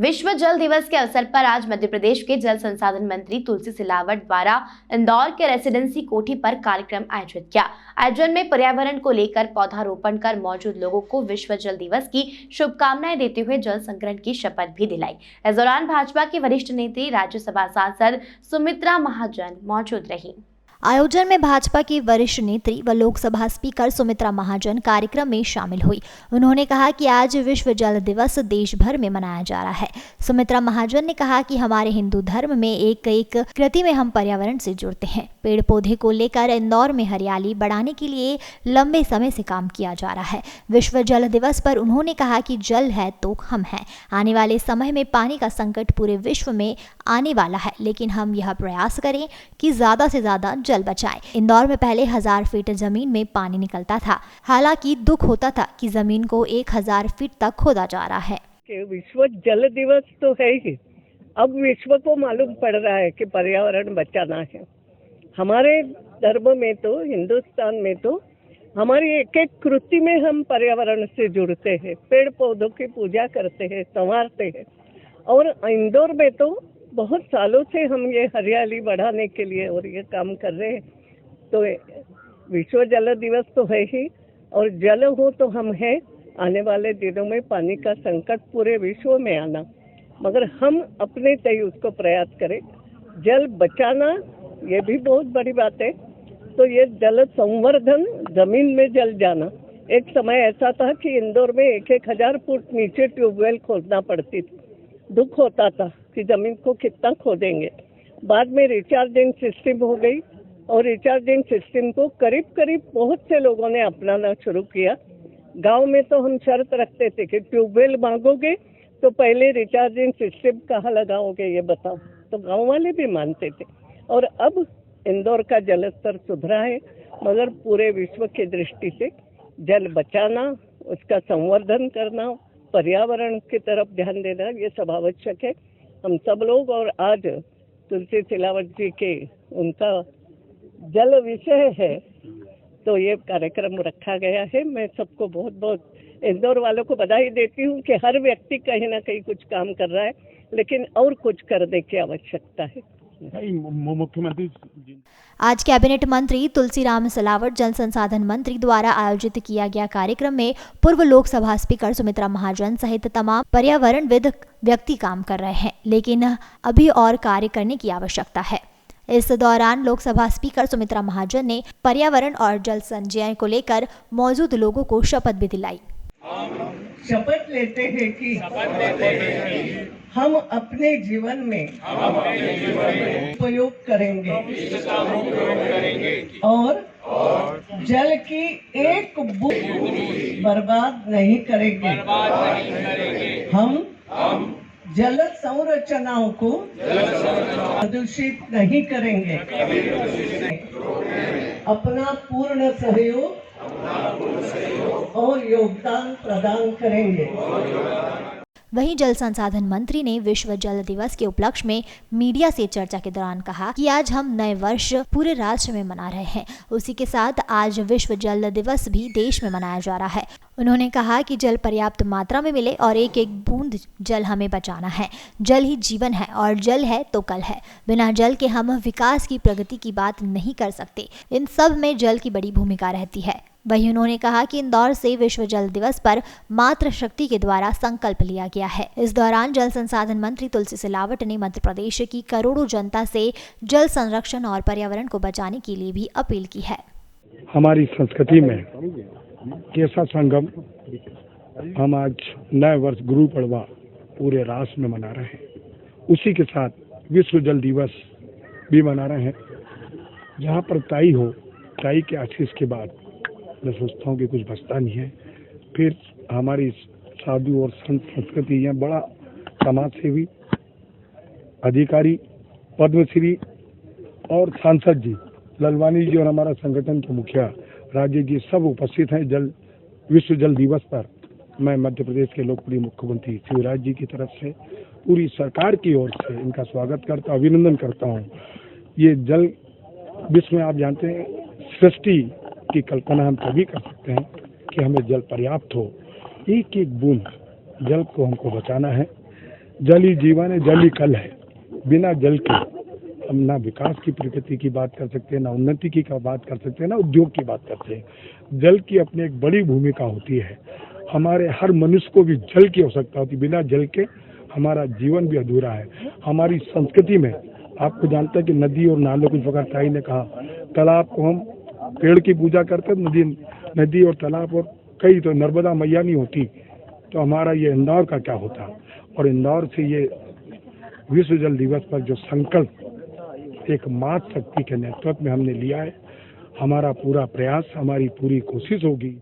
विश्व जल दिवस के अवसर पर आज मध्य प्रदेश के जल संसाधन मंत्री तुलसी सिलावट द्वारा इंदौर के रेसिडेंसी कोठी पर कार्यक्रम आयोजित किया। आयोजन में पर्यावरण को लेकर पौधारोपण कर मौजूद लोगों को विश्व जल दिवस की शुभकामनाएं देते हुए जल संग्रहण की शपथ भी दिलाई। इस दौरान भाजपा की वरिष्ठ नेत्री राज्यसभा सांसद सुमित्रा महाजन मौजूद रही। आयोजन में भाजपा की वरिष्ठ नेत्री व लोकसभा स्पीकर सुमित्रा महाजन कार्यक्रम में शामिल हुई। उन्होंने कहा कि आज विश्व जल दिवस देश भर में मनाया जा रहा है। सुमित्रा महाजन ने कहा कि हमारे हिंदू धर्म में एक कृति में हम पर्यावरण से जुड़ते हैं। पेड़ पौधे को लेकर इंदौर में हरियाली बढ़ाने के लिए लंबे समय से काम किया जा रहा है। विश्व जल दिवस पर उन्होंने कहा कि जल है तो हम हैं। आने वाले समय में पानी का संकट पूरे विश्व में आने वाला है, लेकिन हम यह प्रयास करें कि ज्यादा से ज्यादा जल बचाएं। इंदौर में पहले 1000 फीट जमीन में पानी निकलता था, हालांकि दुख होता था कि जमीन को 1000 फीट तक खोदा जा रहा है। विश्व जल दिवस तो है ही, अब विश्व को मालूम पड़ रहा है कि पर्यावरण बचाना है। हमारे धर्म में तो, हिंदुस्तान में तो हमारी एक एक कृति में हम पर्यावरण से जुड़ते हैं, पेड़ पौधों की पूजा करते हैं, संवारते हैं। और इंदौर में तो बहुत सालों से हम ये हरियाली बढ़ाने के लिए और ये काम कर रहे हैं। तो विश्व जल दिवस तो है ही, और जल हो तो हम हैं। आने वाले दिनों में पानी का संकट पूरे विश्व में आना, मगर हम अपने तय उसको प्रयास करें। जल बचाना ये भी बहुत बड़ी बात है। तो ये जल संवर्धन, जमीन में जल जाना, एक समय ऐसा था कि इंदौर में 1000 फुट नीचे ट्यूबवेल खोदना पड़ती थी। दुख होता था कि जमीन को कितना खोदेंगे। बाद में रिचार्जिंग सिस्टम हो गई, और रिचार्जिंग सिस्टम को करीब करीब बहुत से लोगों ने अपनाना शुरू किया। गांव में तो हम शर्त रखते थे कि ट्यूबवेल मांगोगे तो पहले रिचार्जिंग सिस्टम कहाँ लगाओगे ये बताओ, तो गांव वाले भी मानते थे। और अब इंदौर का जल स्तर सुधरा है, मगर पूरे विश्व की दृष्टि से जल बचाना, उसका संवर्धन करना, पर्यावरण की तरफ ध्यान देना, ये सब आवश्यक है। हम सब लोग, और आज तुलसी सिलावट जी के उनका जल विषय है तो ये कार्यक्रम रखा गया है। मैं सबको बहुत बहुत इंदौर वालों को बधाई देती हूँ कि हर व्यक्ति कहीं ना कहीं कुछ काम कर रहा है, लेकिन और कुछ करने की आवश्यकता है। मुख्यमंत्री आज कैबिनेट मंत्री तुलसीराम सिलावट जल संसाधन मंत्री द्वारा आयोजित किया गया कार्यक्रम में पूर्व लोकसभा स्पीकर सुमित्रा महाजन सहित तमाम पर्यावरणविद व्यक्ति काम कर रहे हैं, लेकिन अभी और कार्य करने की आवश्यकता है। इस दौरान लोकसभा स्पीकर सुमित्रा महाजन ने पर्यावरण और जल संचय को लेकर मौजूद लोगों को शपथ भी दिलाई। शपथ लेते हैं कि हम अपने जीवन में उपयोग करेंगे और जल की एक बूंद बर्बाद नहीं करेंगे। हम जल संरचनाओं को प्रदूषित नहीं करेंगे। अपना पूर्ण सहयोग और योगदान प्रदान करेंगे। वहीं जल संसाधन मंत्री ने विश्व जल दिवस के उपलक्ष्य में मीडिया से चर्चा के दौरान कहा कि आज हम नए वर्ष पूरे राष्ट्र में मना रहे हैं, उसी के साथ आज विश्व जल दिवस भी देश में मनाया जा रहा है। उन्होंने कहा कि जल पर्याप्त मात्रा में मिले और एक एक बूंद जल हमें बचाना है। जल ही जीवन है और जल है तो कल है। बिना जल के हम विकास की प्रगति की बात नहीं कर सकते। इन सब में जल की बड़ी भूमिका रहती है। वहीं उन्होंने कहा कि इंदौर से विश्व जल दिवस पर मातृ शक्ति के द्वारा संकल्प लिया गया है। इस दौरान जल संसाधन मंत्री तुलसी सिलावट ने मध्य प्रदेश की करोड़ों जनता से जल संरक्षण और पर्यावरण को बचाने के लिए भी अपील की है। हमारी संस्कृति में कैसा संगम, हम आज नए वर्ष गुरु पड़वा पूरे राष्ट्र में मना रहे हैं। उसी के साथ विश्व जल दिवस भी मना रहे हैं। जहाँ पर ताई हो, ताई के आशीष के बाद मैं सोचता हूँ कि कुछ बचता नहीं है। फिर हमारी साधु और संत संस्कृति यहाँ बड़ा समाज सेवी, अधिकारी, पद्मश्री और सांसद जी, ललवानी जी और हमारा संगठन के मुखिया राज्य जी सब उपस्थित हैं विश्व जल दिवस पर। मैं मध्य प्रदेश के लोकप्रिय मुख्यमंत्री शिवराज जी की तरफ से पूरी सरकार की ओर से इनका स्वागत करता, अभिनंदन करता हूँ। ये जल विश्व में आप जानते हैं, सृष्टि की कल्पना हम तभी कर सकते हैं कि हमें जल पर्याप्त हो। एक एक बूंद जल को हमको बचाना है। जल ही जीवन है, जल ही कल है। बिना जल के हम ना विकास की प्रगति की बात कर सकते हैं, ना उन्नति की बात कर सकते हैं, ना उद्योग की बात करते हैं। जल की अपनी एक बड़ी भूमिका होती है। हमारे हर मनुष्य को भी जल की आवश्यकता होती है। बिना जल के हमारा जीवन भी अधूरा है। हमारी संस्कृति में आपको जानते हैं कि नदी और नालों की प्रकार ताई ने कहा, तालाब को हम पेड़ की पूजा करते हैं, नदी और तालाब और कई तो नर्मदा मैया नहीं होती, तो हमारा ये इंदौर का क्या होता। और इंदौर से ये विश्व जल दिवस पर जो संकल्प एक मातृ शक्ति के नेतृत्व में हमने लिया है, हमारा पूरा प्रयास, हमारी पूरी कोशिश होगी।